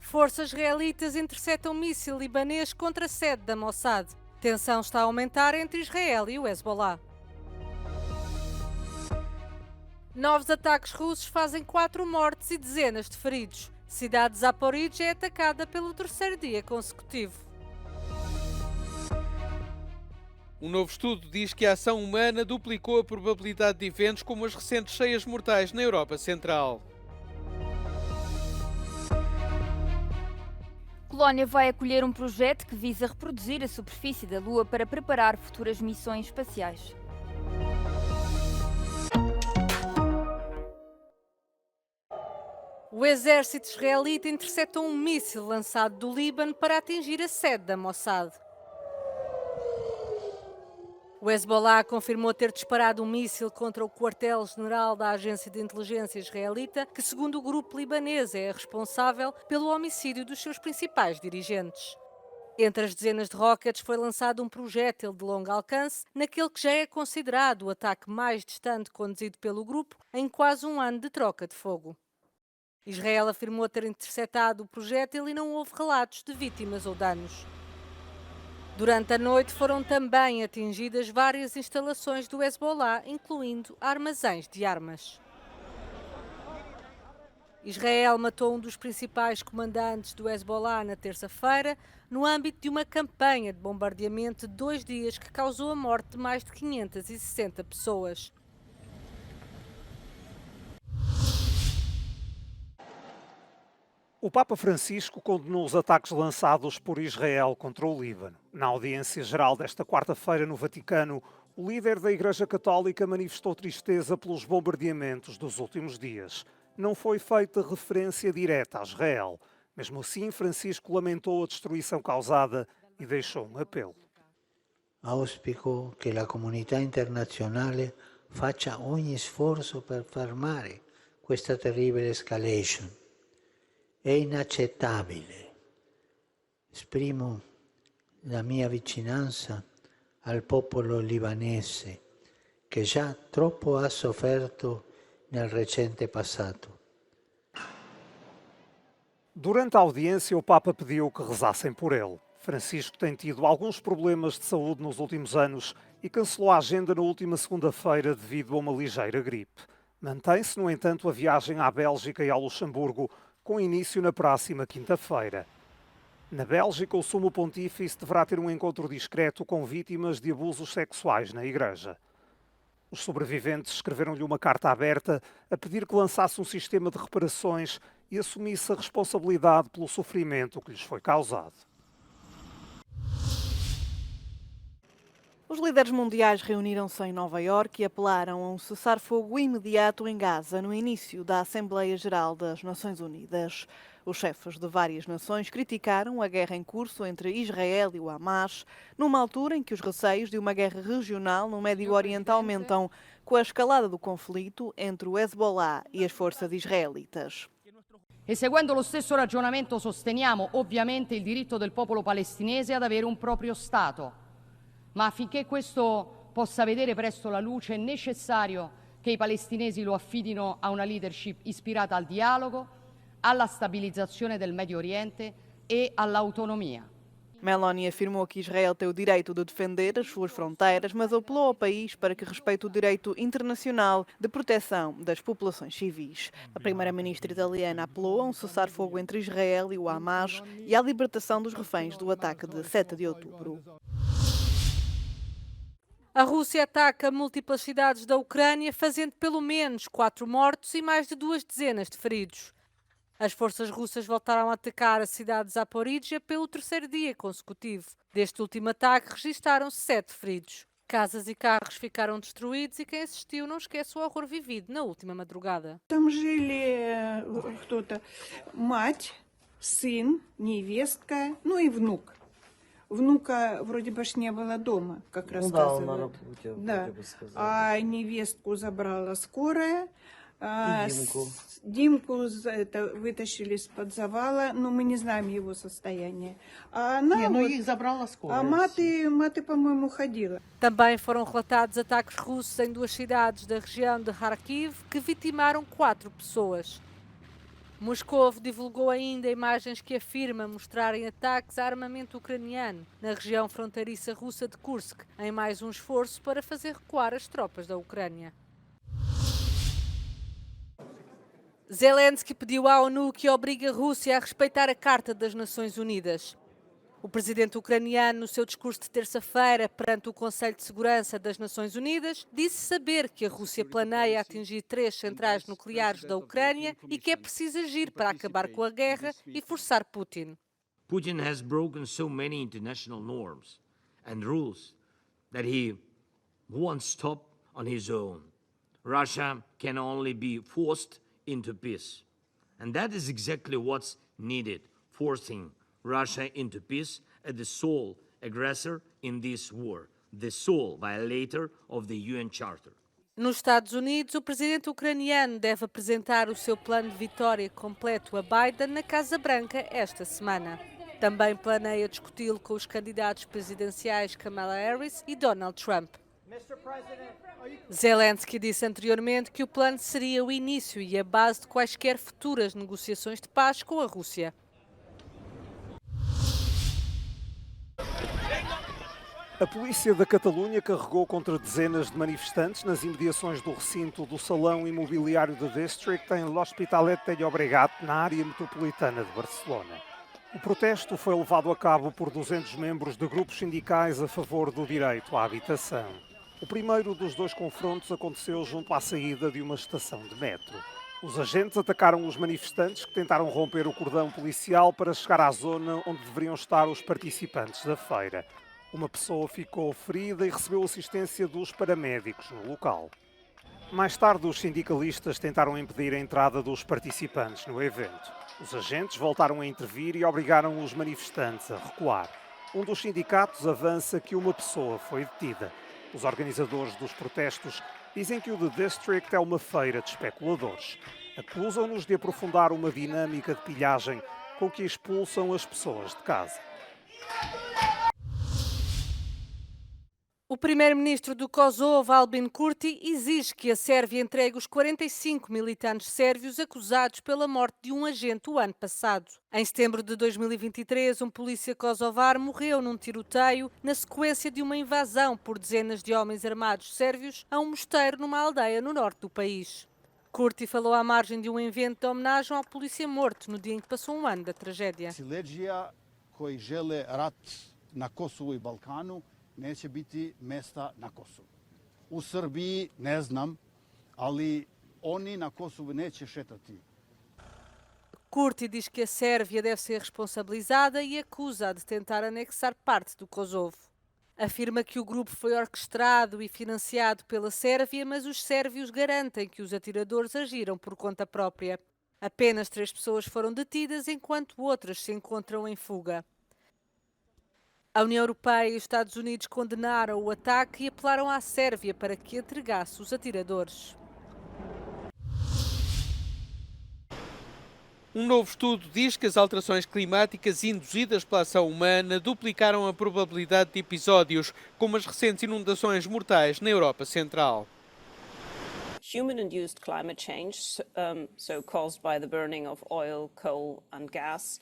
Forças israelitas interceptam míssil libanês contra a sede da Mossad. Tensão está a aumentar entre Israel e o Hezbollah. Novos ataques russos fazem 4 mortes e dezenas de feridos. Cidade de Zaporizhia é atacada pelo terceiro dia consecutivo. Um novo estudo diz que a ação humana duplicou a probabilidade de eventos como as recentes cheias mortais na Europa Central. Polónia vai acolher um projeto que visa reproduzir a superfície da Lua para preparar futuras missões espaciais. O exército israelita interceptou um míssil lançado do Líbano para atingir a sede da Mossad. O Hezbollah confirmou ter disparado um míssil contra o quartel-general da agência de inteligência israelita, que, segundo o grupo libanês, é responsável pelo homicídio dos seus principais dirigentes. Entre as dezenas de rockets foi lançado um projétil de longo alcance, naquele que já é considerado o ataque mais distante conduzido pelo grupo em quase um ano de troca de fogo. Israel afirmou ter interceptado o projétil e não houve relatos de vítimas ou danos. Durante a noite foram também atingidas várias instalações do Hezbollah, incluindo armazéns de armas. Israel matou um dos principais comandantes do Hezbollah na terça-feira, no âmbito de uma campanha de bombardeamento de 2 dias que causou a morte de mais de 560 pessoas. O Papa Francisco condenou os ataques lançados por Israel contra o Líbano. Na audiência geral desta quarta-feira no Vaticano, o líder da Igreja Católica manifestou tristeza pelos bombardeamentos dos últimos dias. Não foi feita referência direta a Israel. Mesmo assim, Francisco lamentou a destruição causada e deixou um apelo. Auspico che la comunità internazionale faccia ogni sforzo per fermare questa terribile escalation. È inaccettabile. Esprimo la mia vicinanza al popolo libanese che già troppo ha sofferto nel recente passato. Durante a audiência, o Papa pediu que rezassem por ele. Francisco tem tido alguns problemas de saúde nos últimos anos e cancelou a agenda na última segunda-feira devido a uma ligeira gripe. Mantém-se, no entanto, a viagem à Bélgica e ao Luxemburgo, com início na próxima quinta-feira. Na Bélgica, o Sumo Pontífice deverá ter um encontro discreto com vítimas de abusos sexuais na Igreja. Os sobreviventes escreveram-lhe uma carta aberta a pedir que lançasse um sistema de reparações e assumisse a responsabilidade pelo sofrimento que lhes foi causado. Os líderes mundiais reuniram-se em Nova Iorque e apelaram a um cessar-fogo imediato em Gaza no início da Assembleia Geral das Nações Unidas. Os chefes de várias nações criticaram a guerra em curso entre Israel e o Hamas, numa altura em que os receios de uma guerra regional no Médio Oriente aumentam, com a escalada do conflito entre o Hezbollah e as forças israelitas. E seguendo lo stesso ragionamento sosteniamo ovviamente il diritto del popolo palestinese ad avere un proprio Stato. Ma affinché questo possa vedere presto la luce è necessario che i palestinesi lo affidino a una leadership ispirata al dialogo, alla stabilizzazione del Medio Oriente e all'autonomia. Meloni afirmou que Israel tem o direito de defender as suas fronteiras, mas apelou ao país para que respeite o direito internacional de proteção das populações civis. A primeira-ministra italiana apelou a um cessar-fogo entre Israel e o Hamas e à libertação dos reféns do ataque de 7 de outubro. A Rússia ataca múltiplas cidades da Ucrânia, fazendo pelo menos 4 mortos e mais de 2 dezenas de feridos. As forças russas voltaram a atacar a cidade de Zaporizhia pelo terceiro dia consecutivo. Deste último ataque, registaram-se 7 feridos. Casas e carros ficaram destruídos e quem assistiu não esquece o horror vivido na última madrugada. Там жили кто-то, мать, сын, невестка, ну и внук. Внука вроде бы ж не было дома, как рассказывают. Да, а невестку забрала скорая. Димку вытащили из-под завала, но мы не знаем его состояние. Их забрала скорая. А маты, по-моему, ходила. Também foram relatados ataques russos em 2 cidades da região de Kharkiv que vitimaram 4 pessoas. Moscou divulgou ainda imagens que afirma mostrarem ataques a armamento ucraniano na região fronteiriça russa de Kursk, em mais um esforço para fazer recuar as tropas da Ucrânia. Zelensky pediu à ONU que obrigue a Rússia a respeitar a Carta das Nações Unidas. O presidente ucraniano, no seu discurso de terça-feira perante o Conselho de Segurança das Nações Unidas, disse saber que a Rússia planeia atingir 3 centrais nucleares da Ucrânia e que é preciso agir para acabar com a guerra e forçar Putin. Putin has broken so many international norms and rules that he won't stop on his own. Russia can only be forced into peace. And that is exactly what's needed, forcing Russia into peace as the sole aggressor in this war, the sole violator of the UN Charter. Nos Estados Unidos, o presidente ucraniano deve apresentar o seu plano de vitória completo a Biden na Casa Branca esta semana. Também planeia discuti-lo com os candidatos presidenciais Kamala Harris e Donald Trump. Zelensky disse anteriormente que o plano seria o início e a base de quaisquer futuras negociações de paz com a Rússia. A polícia da Catalunha carregou contra dezenas de manifestantes nas imediações do recinto do Salão Imobiliário de District em l'Hospitalet de Llobregat, na área metropolitana de Barcelona. O protesto foi levado a cabo por 200 membros de grupos sindicais a favor do direito à habitação. O primeiro dos 2 confrontos aconteceu junto à saída de uma estação de metro. Os agentes atacaram os manifestantes que tentaram romper o cordão policial para chegar à zona onde deveriam estar os participantes da feira. Uma pessoa ficou ferida e recebeu assistência dos paramédicos no local. Mais tarde, os sindicalistas tentaram impedir a entrada dos participantes no evento. Os agentes voltaram a intervir e obrigaram os manifestantes a recuar. Um dos sindicatos avança que uma pessoa foi detida. Os organizadores dos protestos dizem que o The District é uma feira de especuladores. Acusam-nos de aprofundar uma dinâmica de pilhagem com que expulsam as pessoas de casa. O primeiro-ministro do Kosovo, Albin Kurti, exige que a Sérvia entregue os 45 militantes sérvios acusados pela morte de um agente o ano passado. Em setembro de 2023, um polícia kosovar morreu num tiroteio na sequência de uma invasão por dezenas de homens armados sérvios a um mosteiro numa aldeia no norte do país. Kurti falou à margem de um evento de homenagem ao polícia morto no dia em que passou um ano da tragédia. Siledžija koji žele rat na Kosovu i Balkanu neće biti mesta na Kosovu. U Srbiji ne znam, ali oni na Kosovu neće šetati. Kurti diz que a Sérvia deve ser responsabilizada e acusa de tentar anexar parte do Kosovo. Afirma que o grupo foi orquestrado e financiado pela Sérvia, mas os sérvios garantem que os atiradores agiram por conta própria. Apenas 3 pessoas foram detidas, enquanto outras se encontram em fuga. A União Europeia e os Estados Unidos condenaram o ataque e apelaram à Sérvia para que entregasse os atiradores. Um novo estudo diz que as alterações climáticas induzidas pela ação humana duplicaram a probabilidade de episódios, como as recentes inundações mortais na Europa Central. Human-induced climate change, so caused by the burning of oil, coal and gas,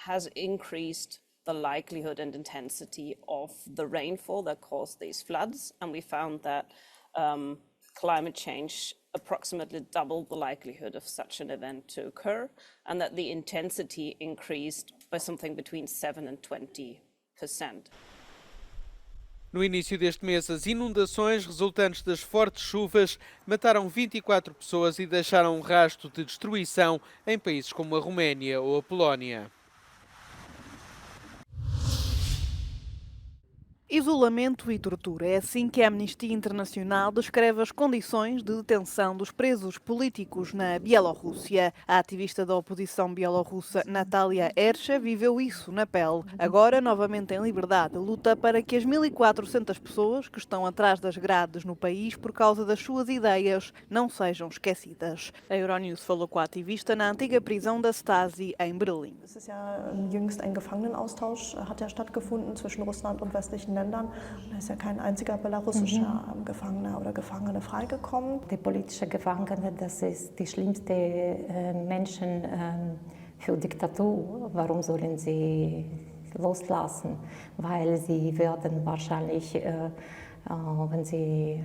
has increased the likelihood and intensity of the rainfall that caused these floods, and we found that climate change approximately doubled the likelihood of such an event to occur, and that the intensity increased by something between 7 and 20%. No início deste mês, as inundações resultantes das fortes chuvas mataram 24 pessoas e deixaram um rastro de destruição em países como a Roménia ou a Polónia. Isolamento e tortura. É assim que a Amnistia Internacional descreve as condições de detenção dos presos políticos na Bielorrússia. A ativista da oposição bielorrussa Natalia Ercha viveu isso na pele. Agora, novamente em liberdade, luta para que as 1.400 pessoas que estão atrás das grades no país por causa das suas ideias não sejam esquecidas. A Euronews falou com a ativista na antiga prisão da Stasi em Berlim. Jüngst ein Gefangenenaustausch hat ja stattgefunden zwischen Russland und westlichen Ländern. Ländern. Da ist ja kein einziger belarussischer Gefangener oder Gefangene freigekommen. Die politischen Gefangenen, das ist die schlimmste Menschen für Diktatur. Warum sollen sie loslassen? Weil sie werden wahrscheinlich, wenn sie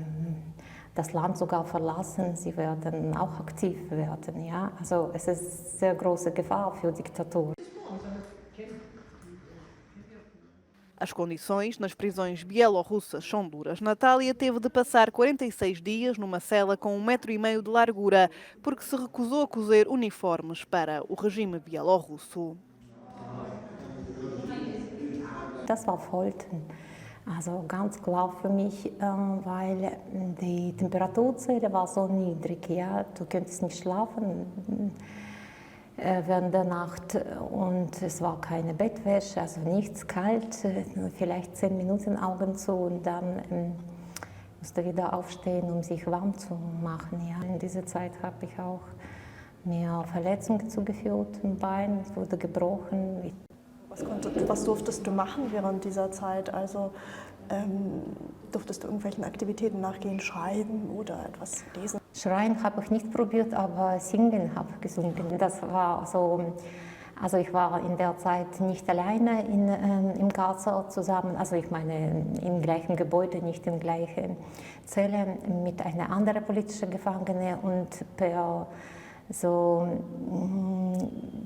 das Land sogar verlassen, sie werden auch aktiv werden. Ja? Also es ist sehr große Gefahr für Diktatur. As condições nas prisões bielorrussas são duras. Natália teve de passar 46 dias numa cela com 1,5 metro de largura, porque se recusou a cozer uniformes para o regime bielorrusso. Das war Foltern. Also ganz klar für mich, weil die Temperaturzelle war so niedrig. Ja? Du könntest nicht schlafen während der Nacht und es war keine Bettwäsche, also nichts kalt, vielleicht 10 Minuten Augen zu und dann musste wieder aufstehen, um sich warm zu machen. Ja. In dieser Zeit habe ich auch mehr Verletzungen zugefügt im Bein, es wurde gebrochen. Was durftest du machen während dieser Zeit? Also durftest du irgendwelchen Aktivitäten nachgehen, schreiben oder etwas lesen? Schreien habe ich nicht probiert, aber singen habe ich gesungen. Das war so, also ich war in der Zeit nicht alleine im Karzer zusammen, also ich meine im gleichen Gebäude, nicht in der gleichen Zelle mit einer anderen politischen Gefangenen und per so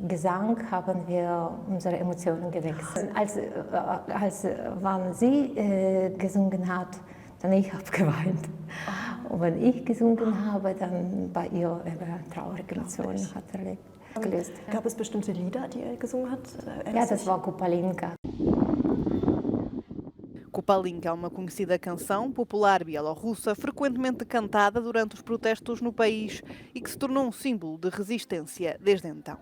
Gesang haben wir unsere Emotionen gewechselt. Als wann sie gesungen hat, dann ich habe geweint. Und wenn ich gesungen habe, dann bei ihr traurige Emotionen hat erlebt. Gelöst. Gab es bestimmte Lieder, die er gesungen hat? Ja, das war Kupalinka. Kupalinka é uma conhecida canção popular bielorrussa, frequentemente cantada durante os protestos no país e que se tornou um símbolo de resistência desde então.